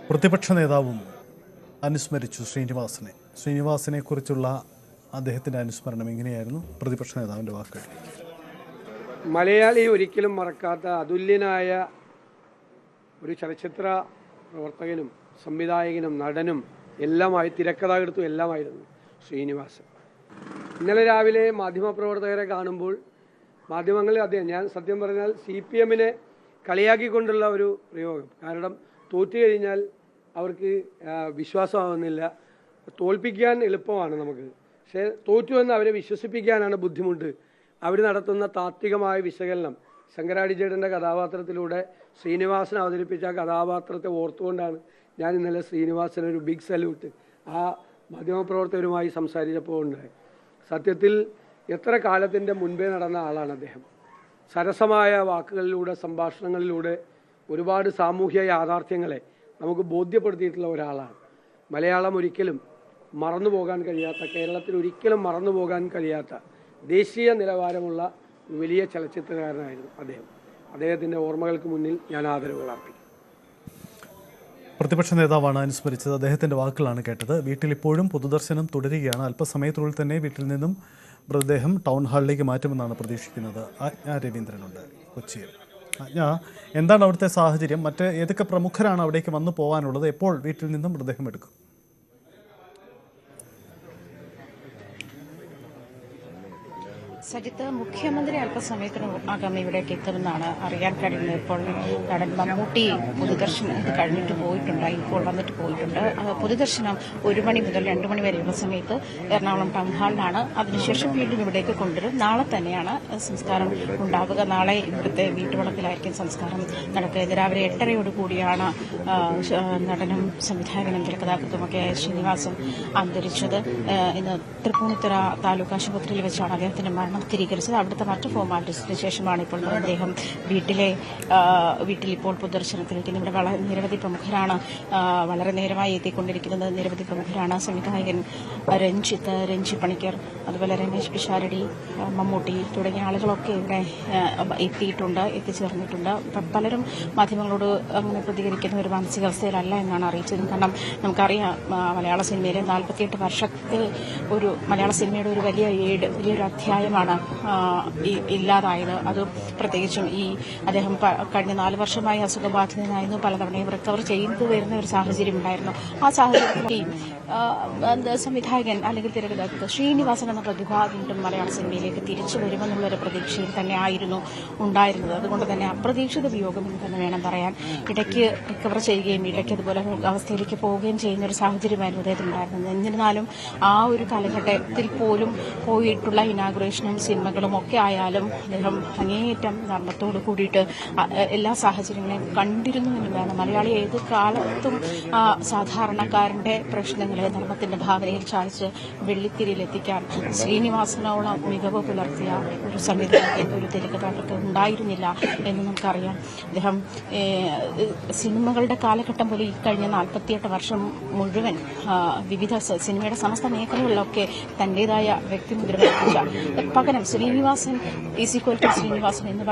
പ്രതിപക്ഷ നേതാവും അനുസ്മരിച്ചു ശ്രീനിവാസനെ കുറിച്ചുള്ള അദ്ദേഹത്തിന്റെ അനുസ്മരണം എങ്ങനെയായിരുന്നു? പ്രതിപക്ഷ നേതാവിന്റെ വാക്കുകൾ. മലയാളി ഒരിക്കലും മറക്കാത്ത അതുല്യനായ ഒരു ചലച്ചിത്ര പ്രവർത്തകനും സംവിധായകനും നടനും എല്ലാമായി, തിരക്കഥാകൃത്തും എല്ലാമായിരുന്നു ശ്രീനിവാസൻ. ഇന്നലെ രാവിലെ മാധ്യമപ്രവർത്തകരെ കാണുമ്പോൾ മാധ്യമങ്ങളിൽ അദ്ദേഹം, ഞാൻ സത്യം പറഞ്ഞാൽ CPM-നെ കളിയാക്കിക്കൊണ്ടുള്ള ഒരു പ്രയോഗം. കാരണം തോറ്റു കഴിഞ്ഞാൽ അവർക്ക് വിശ്വാസമാവുന്നില്ല. തോൽപ്പിക്കാൻ എളുപ്പമാണ് നമുക്ക്, പക്ഷേ തോറ്റുവെന്ന് അവരെ വിശ്വസിപ്പിക്കാനാണ് ബുദ്ധിമുട്ട്. അവർ നടത്തുന്ന താത്വികമായ വിശകലനം ശങ്കരാടിച്ചേട്ടൻ്റെ കഥാപാത്രത്തിലൂടെ ശ്രീനിവാസൻ അവതരിപ്പിച്ച കഥാപാത്രത്തെ ഓർത്തുകൊണ്ടാണ് ഞാൻ ഇന്നലെ ശ്രീനിവാസന് ഒരു ബിഗ് സല്യൂട്ട് ആ മാധ്യമപ്രവർത്തകരുമായി സംസാരിച്ചപ്പോൾ ഉണ്ടായി. സത്യത്തിൽ എത്ര കാലത്തിൻ്റെ മുൻപേ നടന്ന ആളാണ് അദ്ദേഹം. സരസമായ വാക്കുകളിലൂടെ, സംഭാഷണങ്ങളിലൂടെ ഒരുപാട് സാമൂഹ്യ യാഥാർത്ഥ്യങ്ങളെ നമുക്ക് ബോധ്യപ്പെടുത്തിയിട്ടുള്ള ഒരാളാണ്. മലയാളം ഒരിക്കലും മറന്നുപോകാൻ കഴിയാത്ത, കേരളത്തിൽ ഒരിക്കലും മറന്നുപോകാൻ കഴിയാത്ത ദേശീയ നിലവാരമുള്ള വലിയ ചലച്ചിത്രകാരനായിരുന്നു അദ്ദേഹം. അദ്ദേഹത്തിൻ്റെ ഓർമ്മകൾക്ക് മുന്നിൽ ഞാൻ ആദരവുകൾ അർപ്പിക്കും. പ്രതിപക്ഷ നേതാവാണ് അനുസ്മരിച്ചത്. അദ്ദേഹത്തിന്റെ വാക്കുകളാണ് കേട്ടത്. വീട്ടിൽ ഇപ്പോഴും പൊതുദർശനം തുടരുകയാണ്. അല്പസമയത്തിനുള്ളിൽ തന്നെ വീട്ടിൽ നിന്നും മൃതദേഹം ടൗൺ ഹാളിലേക്ക് മാറ്റുമെന്നാണ് പ്രതീക്ഷിക്കുന്നത്. ആജ്ഞ രവീന്ദ്രനുണ്ട് കൊച്ചിയിൽ. ആജ്ഞ, എന്താണ് അവിടുത്തെ സാഹചര്യം? ഏതൊക്കെ പ്രമുഖരാണ് അവിടേക്ക് വന്നു പോകാനുള്ളത്? എപ്പോൾ വീട്ടിൽ നിന്നും മൃതദേഹം എടുക്കും? സജിത്ത്, മുഖ്യമന്ത്രി അല്പസമയത്തിനകം ഇവിടേക്ക് എത്തുമെന്നാണ് അറിയാൻ കഴിയുന്നത്. ഇപ്പോൾ നടൻ മമ്മൂട്ടി പൊതുദർശനം കഴിഞ്ഞിട്ട് പോയിട്ടുണ്ട്, ഇപ്പോൾ വന്നിട്ട് പോയിട്ടുണ്ട്. പൊതുദർശനം 1 മണി മുതൽ 2 മണി വരെയുള്ള സമയത്ത് എറണാകുളം ടൗൺ ഹാളിലാണ്. അതിനുശേഷം വീണ്ടും ഇവിടേക്ക് കൊണ്ടുവരും. നാളെ തന്നെയാണ് സംസ്കാരം ഉണ്ടാവുക. നാളെ ഇവിടുത്തെ വീട്ടുവളപ്പിലായിരിക്കും സംസ്കാരം നടക്കുക. ഇത് രാവിലെ 8:30 കൂടിയാണ് നടനും സംവിധായകനും തിരക്കഥാകൃത്തുമൊക്കെയായ ശ്രീനിവാസൻ അന്തരിച്ചത്. ഇന്ന് തൃപ്പൂണിത്തുറ താലൂക്ക് ആശുപത്രിയിൽ വെച്ചാണ് അദ്ദേഹത്തിന്റെ മരണം സ്ഥിരീകരിച്ചത്. അവിടുത്തെ മറ്റു ഫോർമാലിറ്റീസിന് ശേഷമാണ് ഇപ്പോൾ അദ്ദേഹം വീട്ടിൽ ഇപ്പോൾ പൊതുദർശനത്തിലേക്ക്. ഇവിടെ നിരവധി പ്രമുഖരാണ് വളരെ നേരമായി എത്തിക്കൊണ്ടിരിക്കുന്നത്. നിരവധി പ്രമുഖരാണ്. സംവിധായകൻ രഞ്ജി പണിക്കർ, അതുപോലെ രമേശ് പിഷാരടി, മമ്മൂട്ടി തുടങ്ങിയ ആളുകളൊക്കെ ഇവിടെ എത്തിച്ചേർന്നിട്ടുണ്ട്. പലരും മാധ്യമങ്ങളോട് അങ്ങനെ പ്രതികരിക്കുന്ന ഒരു മാനസികാവസ്ഥയിലല്ല എന്നാണ് അറിയിച്ചത്. കാരണം നമുക്കറിയാം, മലയാള സിനിമയിലെ 48 വർഷത്തെ ഒരു മലയാള സിനിമയുടെ ഒരു വലിയൊരു അധ്യായമാണ് ഇല്ലാതായത്. അത് പ്രത്യേകിച്ചും അദ്ദേഹം കഴിഞ്ഞ 4 വർഷമായി അസുഖബാധിതനായിരുന്നു. പലതവണയും റിക്കവർ ചെയ്തു വരുന്ന ഒരു സാഹചര്യം ഉണ്ടായിരുന്നു. ആ സാഹചര്യത്തിൽ സംവിധായകൻ അല്ലെങ്കിൽ തിരക്കഥാകൃത്ത് ശ്രീനിവാസൻ എന്ന പ്രതിഭ വീണ്ടും മലയാള സിനിമയിലേക്ക് തിരിച്ചു വരുമെന്നുള്ളൊരു പ്രതീക്ഷയിൽ തന്നെ ആയിരുന്നു ഉണ്ടായിരുന്നത്. അതുകൊണ്ട് തന്നെ അപ്രതീക്ഷിത വിയോഗം എന്ന് തന്നെ വേണം പറയാൻ. ഇടയ്ക്ക് റിക്കവർ ചെയ്യുകയും ഇടയ്ക്ക് അതുപോലെ അവസ്ഥയിലേക്ക് പോവുകയും ചെയ്യുന്ന ഒരു സാഹചര്യമായിരുന്നു അദ്ദേഹത്തിനുണ്ടായിരുന്നത്. എന്നിരുന്നാലും ആ ഒരു കാലഘട്ടത്തിൽ പോലും പോയിട്ടുള്ള ഇനാഗുറേഷനും സിനിമകളും ഒക്കെ ആയാലും അദ്ദേഹം അങ്ങേയറ്റം നർമ്മത്തോട് കൂടിയിട്ട് എല്ലാ സാഹചര്യങ്ങളെയും കണ്ടിരുന്നു എന്ന് വേണം. മലയാളി ഏത് കാലത്തും സാധാരണക്കാരന്റെ പ്രശ്നങ്ങളെ ധർമ്മത്തിന്റെ ഭാവനയിൽ ചായച്ച് വെള്ളിത്തിരിയിലെത്തിക്കാൻ ശ്രീനിവാസനോളം മികവ് പുലർത്തിയ ഒരു സംവിധായകൻ, ഒരു തിരക്കഥാകൃത്ത് ഉണ്ടായിരുന്നില്ല എന്ന് നമുക്കറിയാം. അദ്ദേഹം സിനിമകളുടെ കാലഘട്ടം പോലെ ഈ കഴിഞ്ഞ 48 വർഷം മുഴുവൻ വിവിധ സിനിമയുടെ സമസ്ത മേഖലകളിലൊക്കെ തന്റേതായ വ്യക്തിമുദ്ര പകരം ശ്രീനിവാസൻ = ശ്രീനിവാസൻ എന്ന്